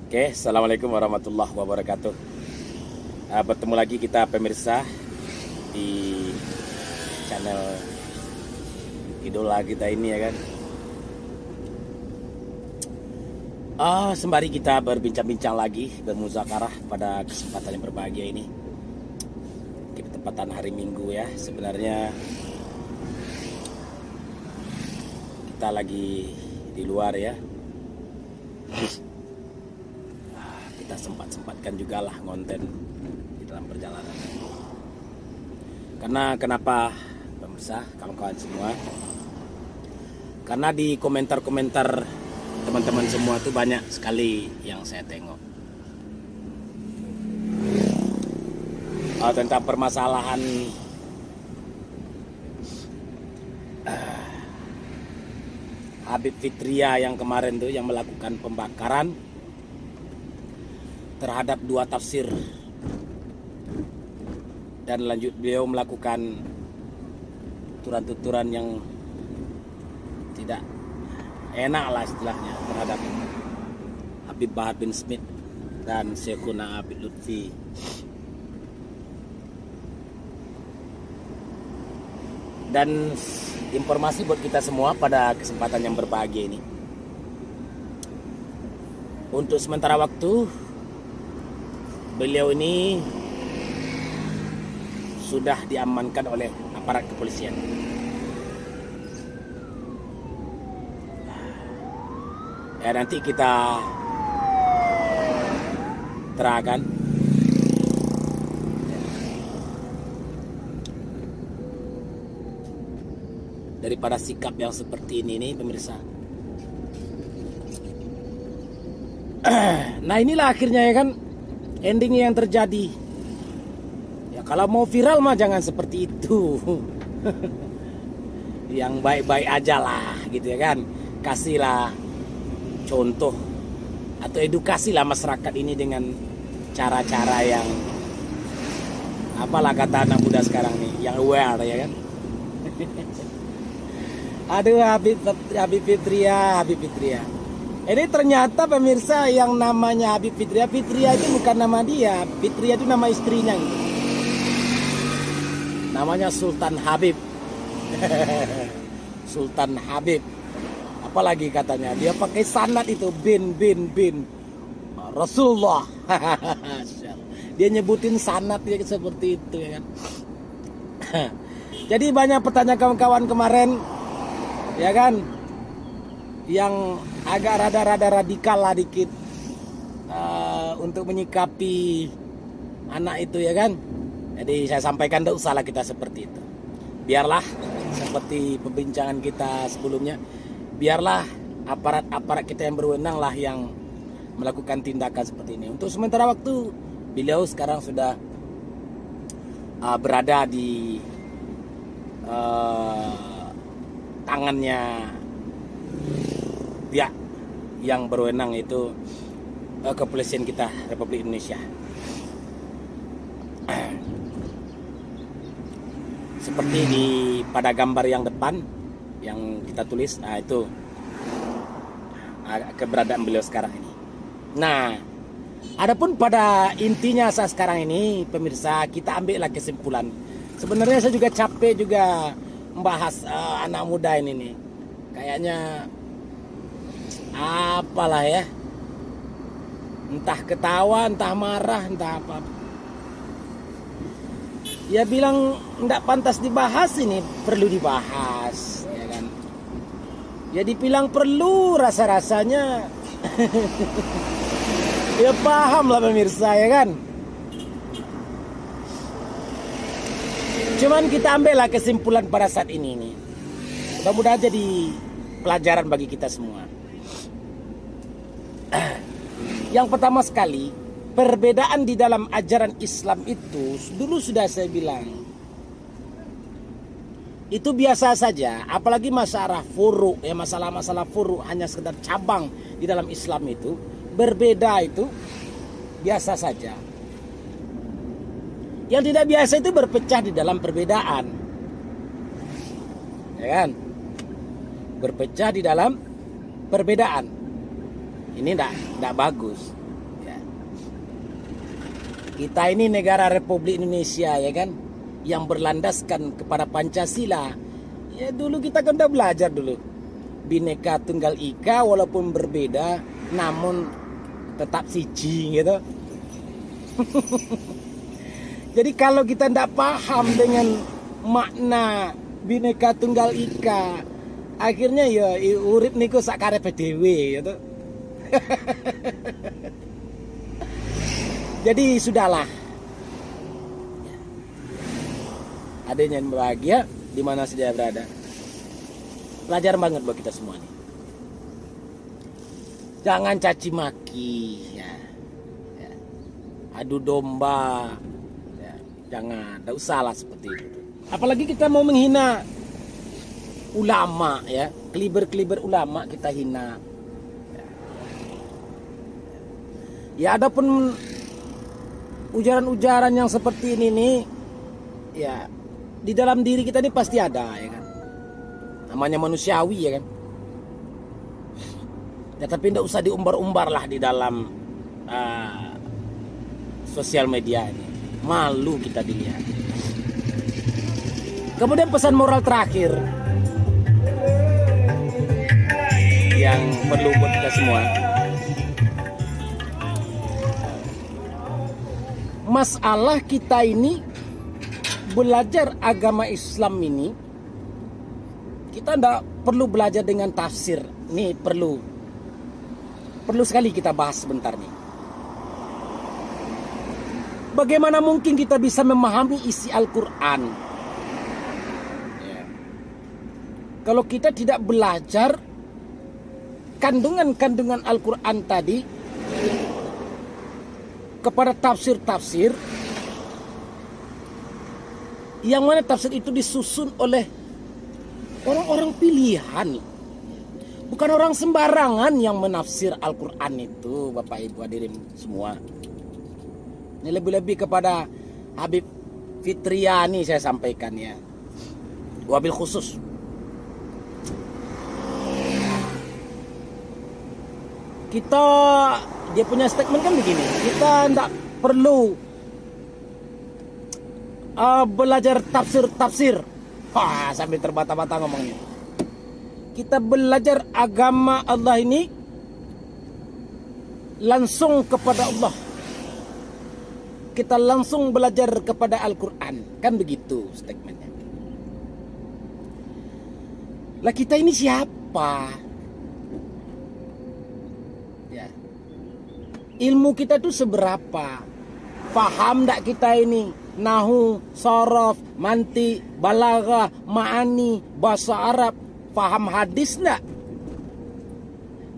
Oke, assalamualaikum warahmatullahi wabarakatuh. Bertemu lagi kita pemirsa di channel idola kita ini ya kan. Sembari kita berbincang-bincang lagi, bermuzakarah pada kesempatan yang berbahagia ini. Kita tepatan hari Minggu ya. Sebenarnya kita lagi di luar ya. Kita sempat-sempatkan juga lah konten di dalam perjalanan. Karena kenapa pemirsa, kawan-kawan semua? Karena di komentar-komentar teman-teman semua tuh banyak sekali yang saya tengok tentang permasalahan Habib Fitria yang kemarin tuh yang melakukan pembakaran terhadap dua tafsir, dan lanjut beliau melakukan tuturan-tuturan yang tidak enak lah istilahnya terhadap Habib Bahar bin Smith dan Syekhuna Habib Lutfi. Dan informasi buat kita semua pada kesempatan yang berbahagia ini, untuk sementara waktu beliau ini sudah diamankan oleh aparat kepolisian. Ya, nanti kita terangkan daripada sikap yang seperti ini nih pemirsa. Nah, inilah akhirnya ya kan endingnya yang terjadi. Ya kalau mau viral mah jangan seperti itu. Yang baik-baik aja lah gitu ya kan. Kasihlah contoh atau edukasilah masyarakat ini dengan cara-cara yang apalah kata anak muda sekarang nih, yang aware ya kan. Aduh, Habib Fitria. Ini ternyata pemirsa yang namanya Habib Fitria itu bukan nama dia. Fitria itu nama istrinya gitu. Namanya Sultan Habib. Sultan Habib. Apalagi katanya dia pakai sanad itu bin Rasulullah. Dia nyebutin sanad dia seperti itu ya kan. Jadi banyak pertanyaan kawan-kawan kemarin ya kan, yang agak rada-rada radikal lah dikit untuk menyikapi anak itu ya kan. Jadi saya sampaikan tidak usahlah kita seperti itu. Biarlah seperti pembincangan kita sebelumnya, biarlah aparat-aparat kita yang berwenang lah yang melakukan tindakan seperti ini. Untuk sementara waktu beliau sekarang sudah berada di tangannya pihak yang berwenang, itu kepolisian kita Republik Indonesia. Seperti pada gambar yang depan yang kita tulis, nah itu keberadaan beliau sekarang ini. Nah, adapun pada intinya saat sekarang ini pemirsa, kita ambillah kesimpulan. Sebenarnya saya juga capek juga membahas anak muda ini nih. Kayaknya apalah ya, entah ketawa, entah marah, entah apa. Ya bilang enggak pantas dibahas, ini perlu dibahas ya kan. Ya dibilang perlu, rasa-rasanya ya paham lah pemirsa ya kan. Cuman kita ambillah kesimpulan pada saat ini nih. Mudah-mudahan jadi pelajaran bagi kita semua. Yang pertama sekali, perbedaan di dalam ajaran Islam itu dulu sudah saya bilang, itu biasa saja. Apalagi masalah furu, ya masalah-masalah furu hanya sekedar cabang di dalam Islam itu, berbeda itu biasa saja. Yang tidak biasa itu berpecah di dalam perbedaan, ya kan? Berpecah di dalam perbedaan. Ini tidak bagus. Kita ini negara Republik Indonesia, ya kan, yang berlandaskan kepada Pancasila. Ya dulu kita kan udah belajar dulu. Bhinneka Tunggal Ika walaupun berbeda, namun tetap siji gitu. Jadi kalau kita tidak paham dengan makna Bhinneka Tunggal Ika, akhirnya ya urip niku sakarepe dhewe gitu. Jadi sudahlah. Adanya yang bahagia di mana saja berada. Pelajaran banget buat kita semua nih. Jangan caci maki, ya. Adu domba, ya. Jangan, tidak usah lah seperti itu. Apalagi kita mau menghina ulama, ya, keliber ulama kita hina. Ya, adapun ujaran-ujaran yang seperti ini nih, ya di dalam diri kita ini pasti ada, ya kan. Namanya manusiawi, ya kan. Ya, tapi tidak usah diumbar-umbar lah di dalam sosial media ini. Malu kita dilihat. Kemudian pesan moral terakhir yang perlu buat kita semua. Masalah kita ini belajar agama Islam ini, kita tidak perlu belajar dengan tafsir. Nih perlu sekali kita bahas sebentar nih. Bagaimana mungkin kita bisa memahami isi Al-Quran ya, kalau kita tidak belajar kandungan-kandungan Al-Quran tadi kepada tafsir-tafsir yang mana tafsir itu disusun oleh orang-orang pilihan, bukan orang sembarangan yang menafsir Al-Quran itu, Bapak Ibu hadirin semua. Ini lebih-lebih kepada Habib Fitriani saya sampaikan, ya, wabil khusus. Dia punya statement kan begini, kita tidak perlu belajar tafsir sambil terbata-bata ngomongnya. Kita belajar agama Allah ini langsung kepada Allah. Kita langsung belajar kepada Al-Quran. Kan begitu statementnya. Lah kita ini siapa? Ya. Ilmu kita tuh seberapa? Paham enggak kita ini? Nahu, sorof, manti, balaghah, ma'ani, bahasa Arab, paham hadis enggak?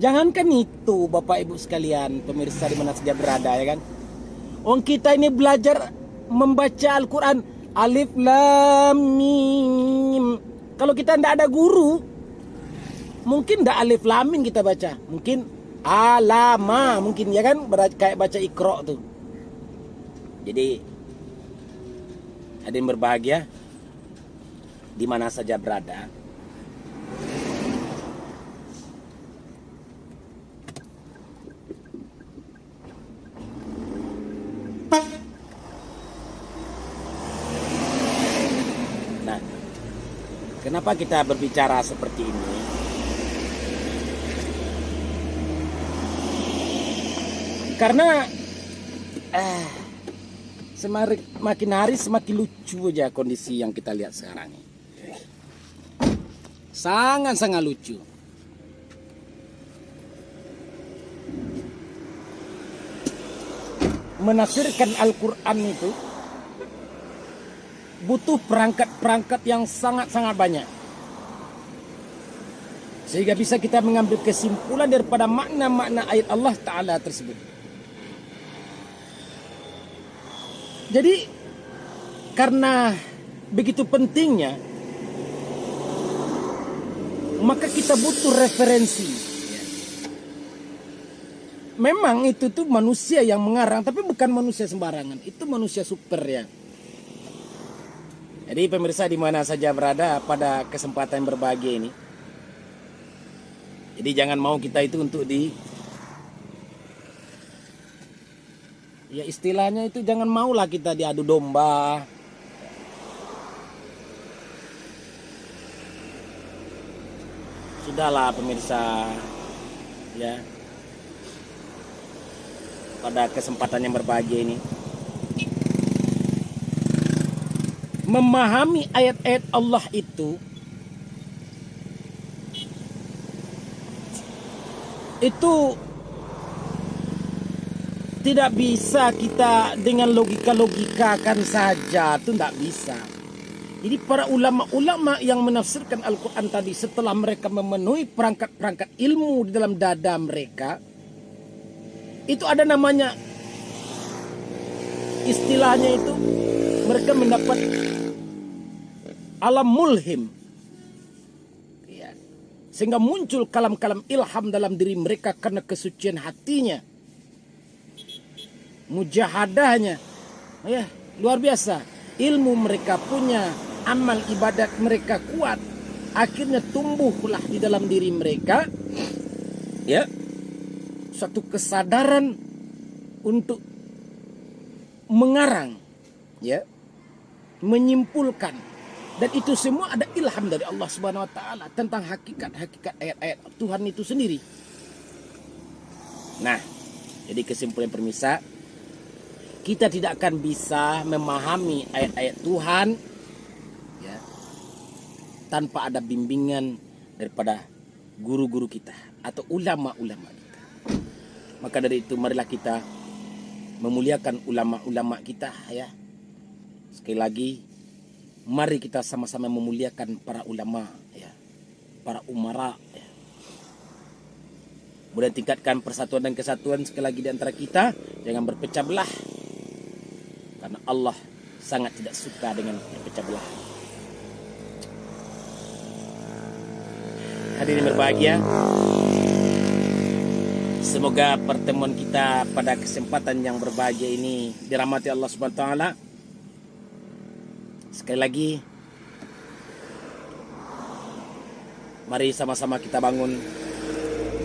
Jangankan itu, Bapak Ibu sekalian, pemirsa di mana saja berada, ya kan? Orang kita ini belajar membaca Al-Quran alif lam mim. Kalau kita tidak ada guru, mungkin tidak alif lam mim kita baca, mungkin alama, mungkin, ya kan, kayak baca Iqra tuh. Jadi ada yang berbahagia di mana saja berada. Nah, kenapa kita berbicara seperti ini? Karena makin hari semakin lucu aja kondisi yang kita lihat sekarang ini. Sangat-sangat lucu. Menafsirkan Al-Quran itu butuh perangkat-perangkat yang sangat-sangat banyak, sehingga bisa kita mengambil kesimpulan daripada makna-makna ayat Allah Ta'ala tersebut. Jadi karena begitu pentingnya, maka kita butuh referensi. Memang itu tuh manusia yang mengarang, tapi bukan manusia sembarangan. Itu manusia super, ya. Jadi pemirsa di mana saja berada pada kesempatan yang berbahagia ini, jadi jangan mau kita itu untuk Ya istilahnya itu jangan maulah kita diadu domba. Sudahlah pemirsa, ya. Pada kesempatan yang berbahagia ini, memahami ayat-ayat Allah itu tidak bisa kita dengan logika-logikakan saja, itu tidak bisa. Jadi para ulama-ulama yang menafsirkan Al-Quran tadi, setelah mereka memenuhi perangkat-perangkat ilmu di dalam dada mereka, itu ada namanya, istilahnya itu mereka mendapat alam mulhim, ya. Sehingga muncul kalam-kalam ilham dalam diri mereka karena kesucian hatinya, mujahadahnya, ya, luar biasa. Ilmu mereka punya, amal ibadat mereka kuat, akhirnya tumbuhlah di dalam diri mereka, ya, satu kesadaran untuk mengarang, ya, menyimpulkan, dan itu semua ada ilham dari Allah Subhanahu Wa Taala tentang hakikat ayat-ayat Tuhan itu sendiri. Nah, jadi kesimpulan permisa, kita tidak akan bisa memahami ayat-ayat Tuhan, ya, tanpa ada bimbingan daripada guru-guru kita atau ulama-ulama kita. Maka dari itu marilah kita memuliakan ulama-ulama kita, ya. Sekali lagi, mari kita sama-sama memuliakan para ulama, ya, para umara, ya. Kemudian tingkatkan persatuan dan kesatuan sekali lagi di antara kita, jangan berpecah belah. Karena Allah sangat tidak suka dengan pecah belah. Hadirin berbahagia, semoga pertemuan kita pada kesempatan yang berbahagia ini dirahmati Allah Subhanahu Wa Taala. Sekali lagi, mari sama-sama kita bangun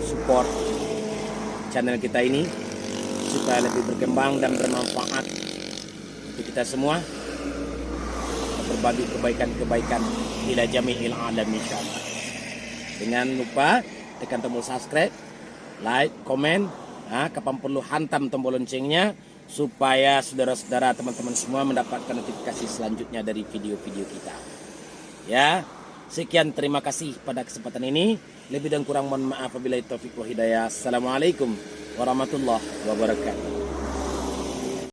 support channel kita ini supaya lebih berkembang dan bermanfaat untuk kita semua, berbagi kebaikan-kebaikan ila jami'il alam insyaallah. Jangan lupa tekan tombol subscribe, like, komen, kapan perlu hantam tombol loncengnya supaya saudara-saudara, teman-teman semua mendapatkan notifikasi selanjutnya dari video-video kita. Ya, sekian, terima kasih pada kesempatan ini. Lebih dan kurang mohon maaf, wabillahi taufiq wa hidayah. Assalamualaikum warahmatullahi wabarakatuh.